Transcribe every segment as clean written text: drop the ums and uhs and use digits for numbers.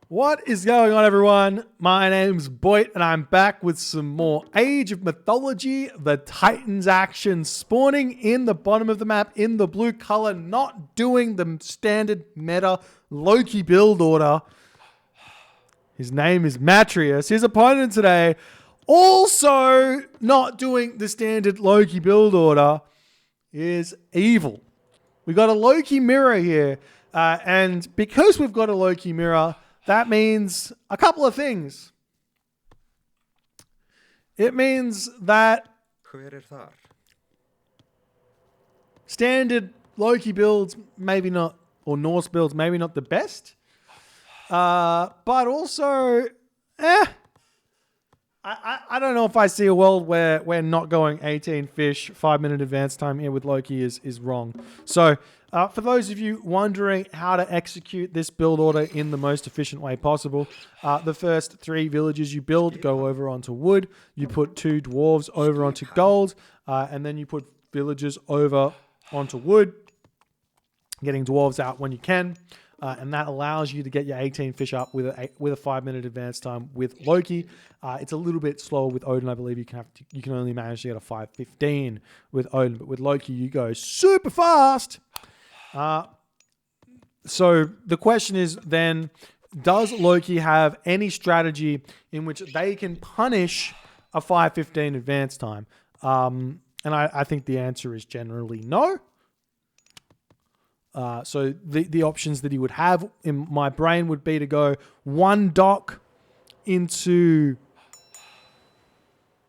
What is going on, everyone? My name's Boit, and I'm back with some more Age of Mythology, the Titans action, spawning in the bottom of the map in the blue color, not doing the standard meta Loki build order. His name is Matreiuss. His opponent today, also not doing the standard Loki build order, is Evil. We got a Loki mirror here, and because we've got a Loki mirror, that means a couple of things. It means that standard Loki builds, maybe not, or Norse builds, maybe not the best. But also, I don't know if I see a world where we're not going 18 fish, 5-minute advance time here with Loki is wrong. So, for those of you wondering how to execute this build order in the most efficient way possible, the first 3 villages you build go over onto wood. You put 2 dwarves over onto gold, and then you put villagers over onto wood, getting dwarves out when you can. And that allows you to get your 18 fish up with a 5-minute advance time with Loki. It's a little bit slower with Odin. I believe you can only manage to get a 5:15 with Odin, but with Loki you go super fast. So the question is then, does Loki have any strategy in which they can punish a 5:15 advance time? And I think the answer is generally no. So the options that he would have in my brain would be to go 1 dock into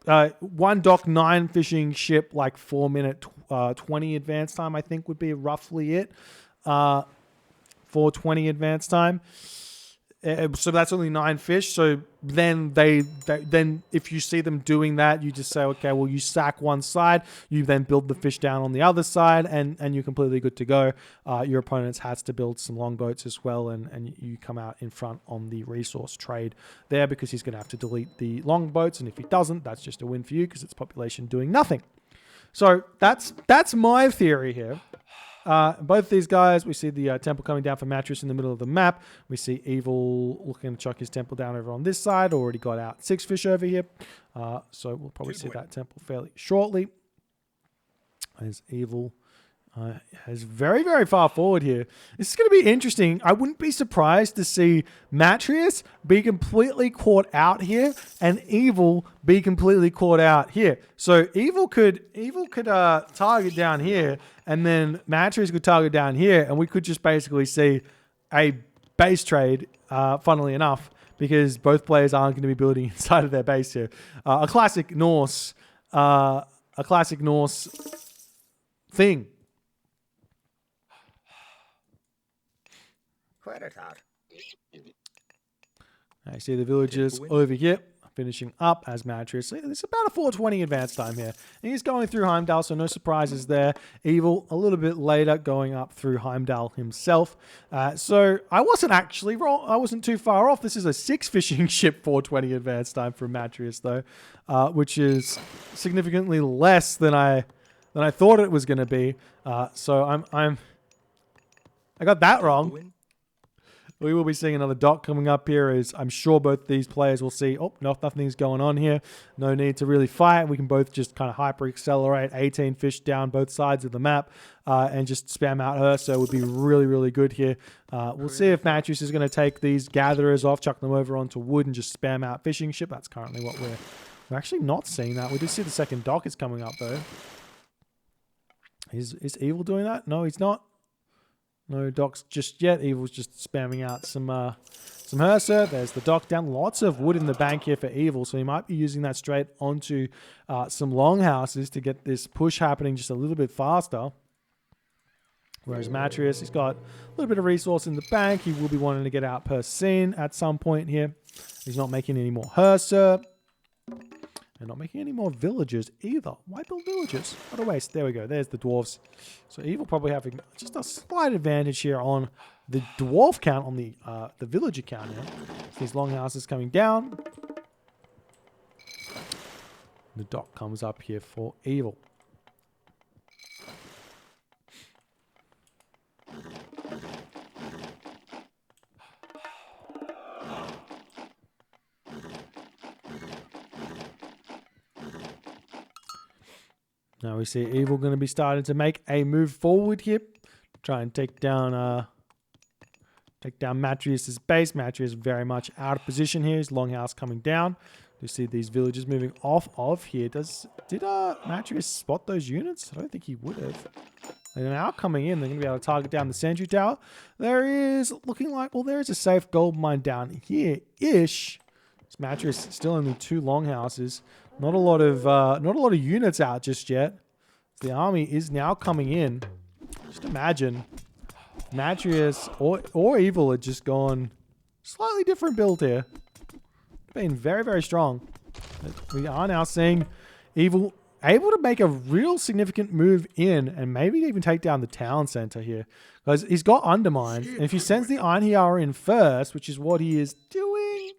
1 dock 9 fishing ship, like 4-minute 20 advance time, I think would be roughly it. 420 advance time. So that's only 9 fish. So then then if you see them doing that, you just say, okay, well, you sack one side, you then build the fish down on the other side, and you're completely good to go. Your opponent has to build some longboats as well, and you come out in front on the resource trade there because he's going to have to delete the longboats, and if he doesn't, that's just a win for you because it's population doing nothing. So that's my theory here. Both these guys, we see the temple coming down for Matreiuss in the middle of the map. We see Evil looking to chuck his temple down over on this side. Already got out 6 fish over here. So we'll probably see that temple fairly shortly. As Evil is very, very far forward here. This is going to be interesting. I wouldn't be surprised to see Matreiuss be completely caught out here and Evil be completely caught out here. So Evil could target down here, and then Matreiuss could target down here, and we could just basically see a base trade, funnily enough, because both players aren't going to be building inside of their base here. A classic Norse thing. I see the villagers over here finishing up as Matreiuss. It's about a 420 advance time here. And he's going through Heimdall, so no surprises there. Evil a little bit later going up through Heimdall himself. So I wasn't actually wrong. I wasn't too far off. This is a 6 fishing ship 420 advance time from Matreiuss though, which is significantly less than I thought it was going to be. So I got that wrong. We will be seeing another dock coming up here, as I'm sure both these players will see, oh, no, nothing's going on here. No need to really fight. We can both just kind of hyper accelerate 18 fish down both sides of the map and just spam out her. So it would be really, really good here. We'll see if Matreiuss is going to take these gatherers off, chuck them over onto wood and just spam out fishing ship. That's currently what we're actually not seeing that. We do see the second dock is coming up though. Is Evil doing that? No, he's not. No docks just yet. Evil's just spamming out some Herser. There's the dock down. Lots of wood in the bank here for Evil, so he might be using that straight onto some longhouses to get this push happening just a little bit faster. Whereas Matreiuss, he's got a little bit of resource in the bank. He will be wanting to get out per scene at some point here. He's not making any more Herser. And not making any more villagers either. Why build villagers? What a waste. There we go. There's the dwarves. So Evil probably having just a slight advantage here on the dwarf count, on the villager count here. These longhouses coming down. The dock comes up here for Evil. Now we see Evil going to be starting to make a move forward here. Try and take down Matreiuss' base. Matreiuss very much out of position here. His longhouse coming down. You see these villagers moving off of here. Did Matreiuss spot those units? I don't think he would have. They're now coming in. They're going to be able to target down the sentry tower. There is looking like, well, there is a safe gold mine down here-ish. Matreiuss still only 2 longhouses. Not a lot of units out just yet. The army is now coming in. Just imagine Matreiuss or Evil had just gone slightly different build here. Been very, very strong. We are now seeing Evil able to make a real significant move in and maybe even take down the town center here. Because he's got undermined. And if he sends the Iron Hiara in first, which is what he is doing.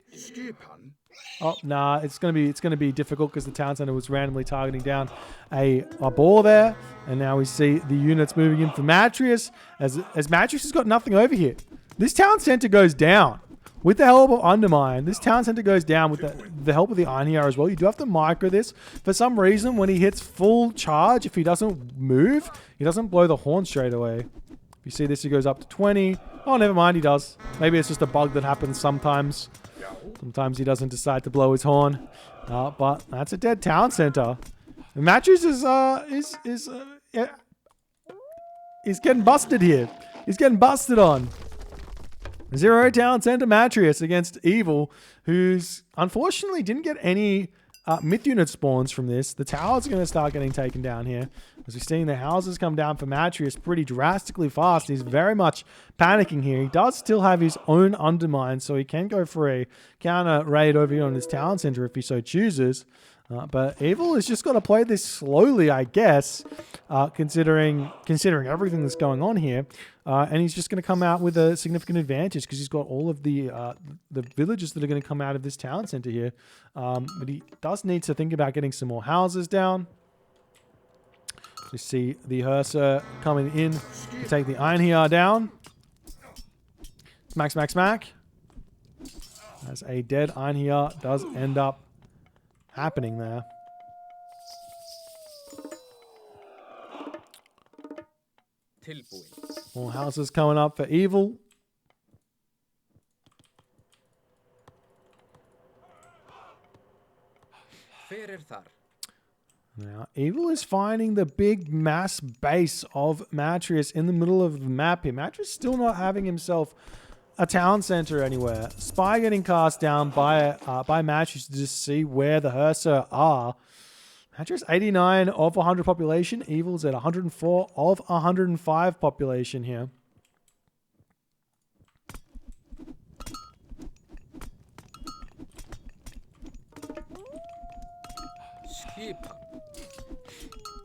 Oh, nah, it's gonna be difficult because the town center was randomly targeting down a ball there. And now we see the units moving in for Matreiuss. As Matreiuss has got nothing over here. This town center goes down. With the help of Undermine, this town center goes down with the help of the Iron Hiara as well. You do have to micro this. For some reason, when he hits full charge, if he doesn't move, he doesn't blow the horn straight away. If you see this, he goes up to 20. Oh, never mind, he does. Maybe it's just a bug that happens sometimes. Sometimes he doesn't decide to blow his horn. But that's a dead town center. And Matreiuss is getting busted here. He's getting busted on. 0 town center Matreiuss against Evil, who's unfortunately didn't get any myth unit spawns from this. The towers are going to start getting taken down here. As we're seeing the houses come down for Matreiuss pretty drastically fast. He's very much panicking here. He does still have his own undermine, so he can go for a counter raid over here on his town center if he so chooses. But Evil has just got to play this slowly, I guess, considering everything that's going on here. And he's just going to come out with a significant advantage because he's got all of the villagers that are going to come out of this town center here. But he does need to think about getting some more houses down. We see the Hearser coming in to take the Iron Hiara down. Smack, smack, smack. As a dead Iron Hiara does end up happening there. More houses coming up for Evil. Now, Evil is finding the big mass base of Matreiuss in the middle of the map here. Matreiuss still not having himself a town center anywhere. Spy getting cast down by Matreiuss to just see where the Hearser are. Matreiuss 89 of 100 population. Evil's at 104 of 105 population here.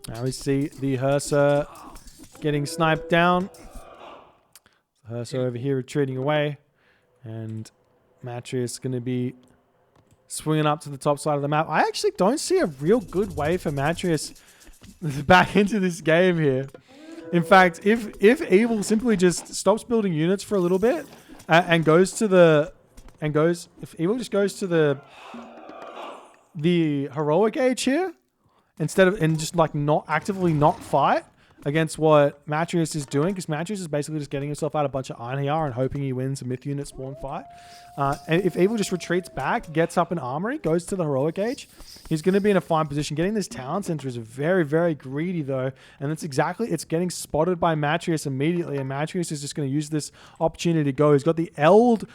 Now we see the Hearser getting sniped down. The Hearser over here retreating away. And Matreiuss going to be swinging up to the top side of the map. I actually don't see a real good way for Matreiuss back into this game here. In fact, if Evil simply just stops building units for a little bit and goes to the... if Evil just goes to the heroic age here, instead of, and just like not actively not fight against what Matreiuss is doing, because Matreiuss is basically just getting himself out a bunch of Iron Hiara and hoping he wins a myth unit spawn fight. And if Evil just retreats back, gets up an armory, goes to the heroic age, he's going to be in a fine position. Getting this town center is very, very greedy though, and that's exactly, it's getting spotted by Matreiuss immediately, and Matreiuss is just going to use this opportunity to go. He's got the Eldrimner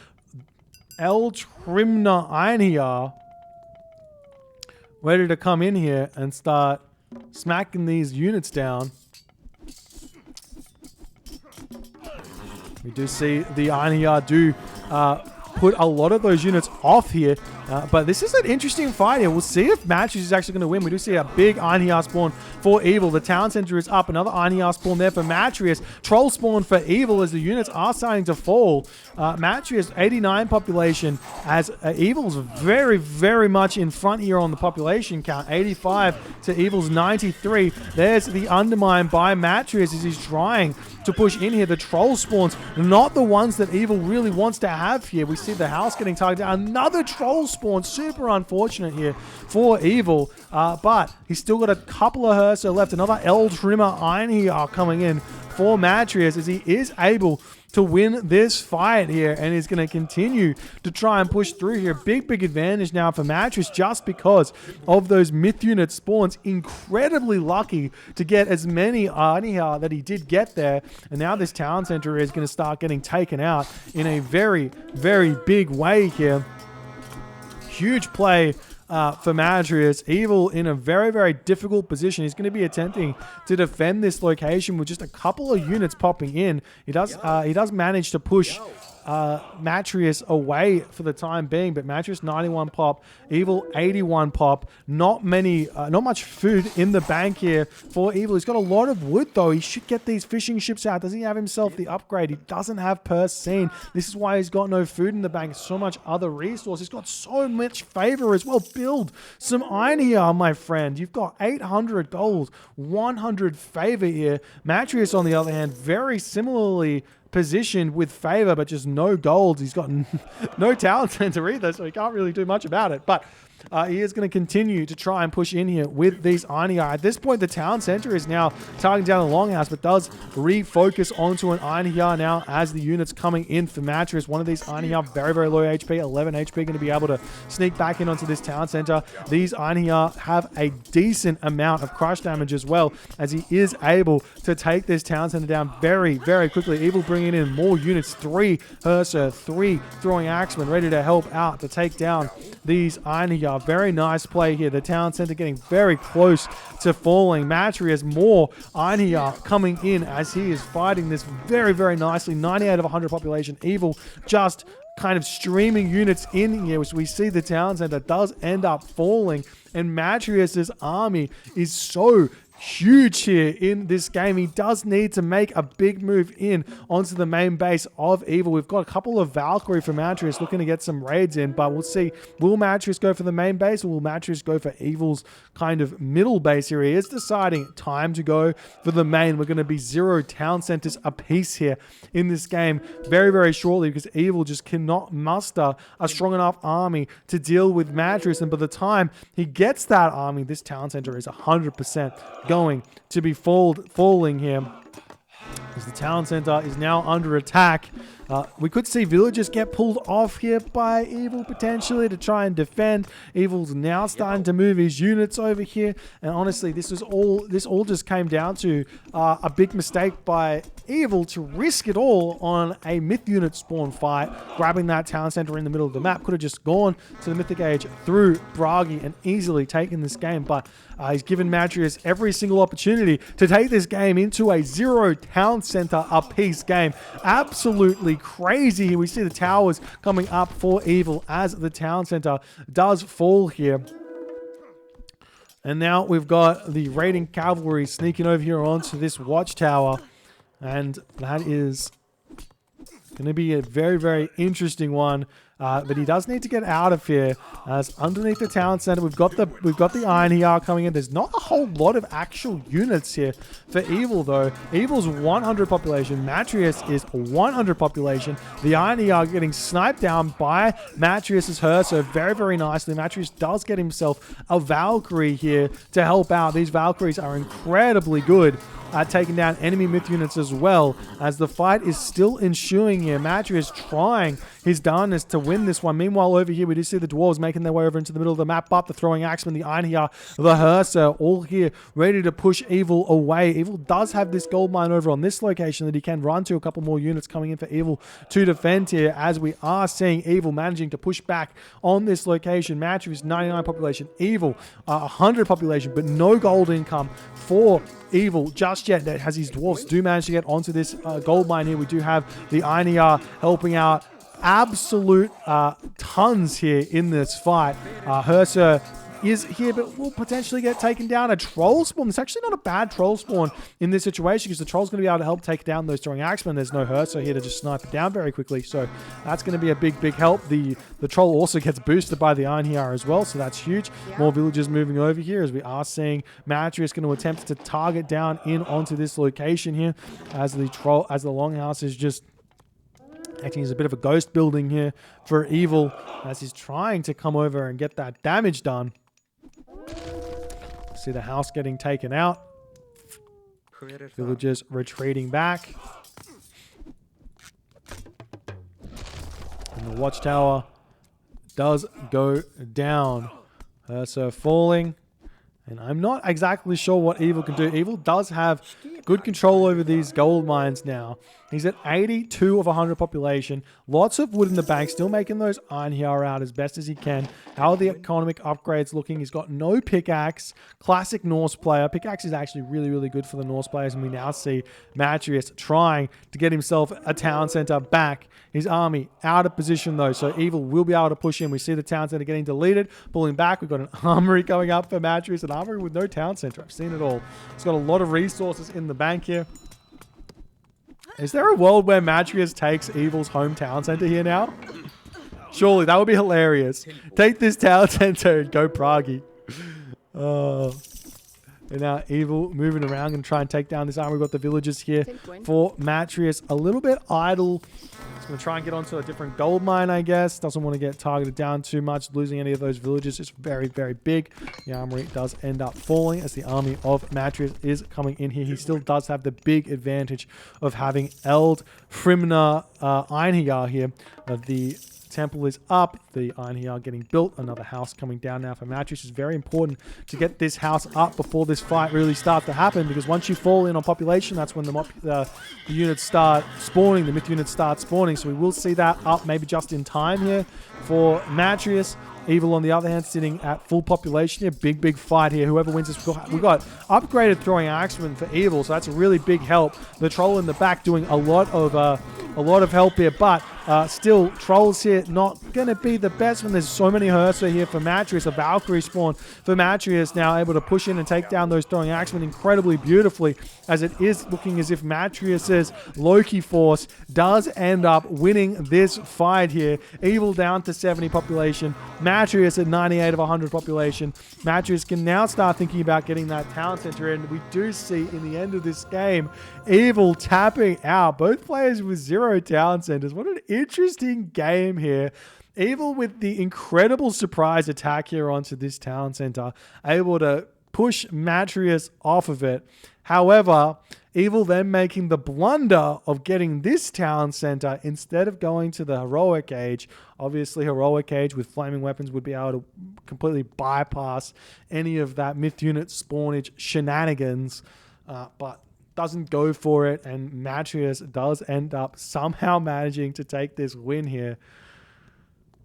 Iron Hiara ready to come in here and start smacking these units down. We do see the Iron Hiara do put a lot of those units off here. But this is an interesting fight here. We'll see if Matreiuss is actually going to win. We do see a big Iron Hiara spawn for Evil. The town center is up. Another Iron Hiara spawn there for Matreiuss. Troll spawn for Evil as the units are starting to fall. Matreiuss 89 population as Evil's very, very much in front here on the population count. 85 to Evil's 93. There's the undermine by Matreiuss as he's trying to push in here. The troll spawns, not the ones that Evil really wants to have here. We see the house getting targeted. Another troll spawn. Super unfortunate here for Evil, but he's still got a couple of Herso left. Another L Trimmer Iron here coming in for Matreiuss, as he is able to win this fight here, and is going to continue to try and push through here. Big advantage now for Matreiuss just because of those myth unit spawns. Incredibly lucky to get as many anyhow that he did get there, and now this town center is going to start getting taken out in a very big way here. Huge play for Matreiuss. Evil in a very difficult position. He's going to be attempting to defend this location with just a couple of units popping in. He does manage to push Matreiuss away for the time being, but Matreiuss 91 pop, Evil 81 pop. Not much food in the bank here for Evil. He's got a lot of wood though. He should get these fishing ships out. Doesn't he have himself the upgrade? He doesn't have per scene. This is why he's got no food in the bank. So much other resource. He's got so much favor as well. Build some iron here, my friend. You've got 800 gold, 100 favor here. Matreiuss, on the other hand, very similarly positioned with favor, but just no gold. He's got no talent center either, so he can't really do much about it. But he is going to continue to try and push in here with these Irony Eye. At this point, the town center is now targeting down the Longhouse, but does refocus onto an Irony Eye now as the units coming in for Matreiuss. One of these Irony Eye, very low HP, 11 HP, going to be able to sneak back in onto this town center. These Irony Eye have a decent amount of crush damage as well, as he is able to take this town center down very quickly. Evil bringing in more units, 3 Herso, 3 throwing axemen, ready to help out to take down these Irony Eye. Very nice play here. The town center getting very close to falling. Matreiuss, more Irony Eye coming in as he is fighting this very nicely. 98 of 100 population. Evil just kind of streaming units in here, which we see the town center does end up falling, and Matreiuss's army is so huge here in this game. He does need to make a big move in onto the main base of Evil. We've got a couple of Valkyrie for Matreiuss looking to get some raids in, but we'll see. Will Matreiuss go for the main base, or will Matreiuss go for Evil's kind of middle base here? He is deciding time to go for the main. We're going to be 0 town centers apiece here in this game very shortly, because Evil just cannot muster a strong enough army to deal with Matreiuss, and by the time he gets that army, this town center is 100% going to be falling here, as the town center is now under attack. We could see villagers get pulled off here by Evil potentially to try and defend. Evil's now starting to move his units over here, and honestly, this all just came down to a big mistake by Evil to risk it all on a myth unit spawn fight, grabbing that town center in the middle of the map. Could have just gone to the mythic age through Bragi and easily taken this game, but he's given Matreiuss every single opportunity to take this game into a 0 town center apiece game. Absolutely crazy. We see the towers coming up for Evil as the town center does fall here. And now we've got the raiding cavalry sneaking over here onto this watchtower, and that is going to be a very interesting one. But he does need to get out of here, as underneath the town center we've got the Irony Eye coming in. There's not a whole lot of actual units here for Evil though. Evil's 100 population, Matreiuss is 100 population. The Irony Eye getting sniped down by Matreiuss's Herso very nicely. Matreiuss does get himself a Valkyrie here to help out. These Valkyries are incredibly good at taking down enemy myth units as well, as the fight is still ensuing here. Matreiuss trying his darnest to win this one. Meanwhile, over here, we do see the dwarves making their way over into the middle of the map, but the throwing axemen, the Irony Eye, the Herso, all here ready to push Evil away. Evil does have this gold mine over on this location that he can run to. A couple more units coming in for Evil to defend here, as we are seeing Evil managing to push back on this location. Matreiuss 99 population, Evil 100 population, but no gold income for Evil just yet. That has his dwarves do manage to get onto this gold mine here. We do have the Irony Eye helping out absolute tons here in this fight. Herso is here, but will potentially get taken down. A troll spawn. It's actually not a bad troll spawn in this situation, because the troll's going to be able to help take down those throwing axemen. There's no Herso here to just snipe it down very quickly, so that's going to be a big help. The troll also gets boosted by the Irony Eye as well, so that's huge. More villagers moving over here, as we are seeing Matreiuss going to attempt to target down in onto this location here, as the longhouse is just Acting as a bit of a ghost building here for Evil as he's trying to come over and get that damage done. See the house getting taken out. Villagers retreating back. And the watchtower does go down. So falling. And I'm not exactly sure what Evil can do. Evil does have good control over these gold mines now. He's at 82 of 100 population. Lots of wood in the bank. Still making those iron here out as best as he can. How are the economic upgrades looking? He's got no pickaxe. Classic Norse player. Pickaxe is actually really, really good for the Norse players. And we now see Matreiuss trying to get himself a town center back. His army out of position though. So Evil will be able to push in. We see the town center getting deleted. Pulling back. We've got an armory going up for Matreiuss. An armory with no town center. I've seen it all. He's got a lot of resources in the bank here. Is there a world where Matreiuss takes Evil's hometown center here now? Surely, that would be hilarious. Take this town center and go Prague. And now Evil moving around and try and take down this army. We've got the villagers here for Matreiuss. A little bit idle. He's going to try and get onto a different gold mine, I guess. Doesn't want to get targeted down too much. Losing any of those villagers is very, very big. The armory does end up falling as the army of Matreiuss is coming in here. He still does have the big advantage of having Eld Frimna Einhiar here. The temple is up. The Einhiar getting built. Another house coming down now for Matreiuss. It's very important to get this house up before this fight really starts to happen, because once you fall in on population, that's when the units start spawning. The myth units start spawning. So we will see that up maybe just in time here for Matreiuss. Evil, on the other hand, sitting at full population here. Big, big fight here. Whoever wins this, we got upgraded throwing axemen for Evil, so that's a really big help. The troll in the back doing a lot of help here, but still, trolls here not going to be the best when there's so many Hersa here for Matreiuss. A Valkyrie spawn for Matreiuss, now able to push in and take down those throwing axemen incredibly beautifully, as it is looking as if Matreiuss's Loki force does end up winning this fight here. Evil down to 70 population. Matreiuss at 98 of 100 population. Matreiuss can now start thinking about getting that town center in. We do see in the end of this game, Evil tapping out. Both players with 0 town centers. What an interesting game here. Evil with the incredible surprise attack here onto this town center, able to push Matreiuss off of it. However, Evil then making the blunder of getting this town center instead of going to the heroic age. Obviously, heroic age with flaming weapons would be able to completely bypass any of that myth unit spawnage shenanigans, but doesn't go for it, and Matreiuss does end up somehow managing to take this win here.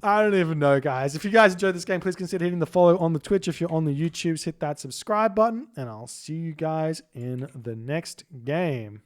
I don't even know, guys. If you guys enjoyed this game, please consider hitting the follow on the Twitch. If you're on the YouTubes, hit that subscribe button, and I'll see you guys in the next game.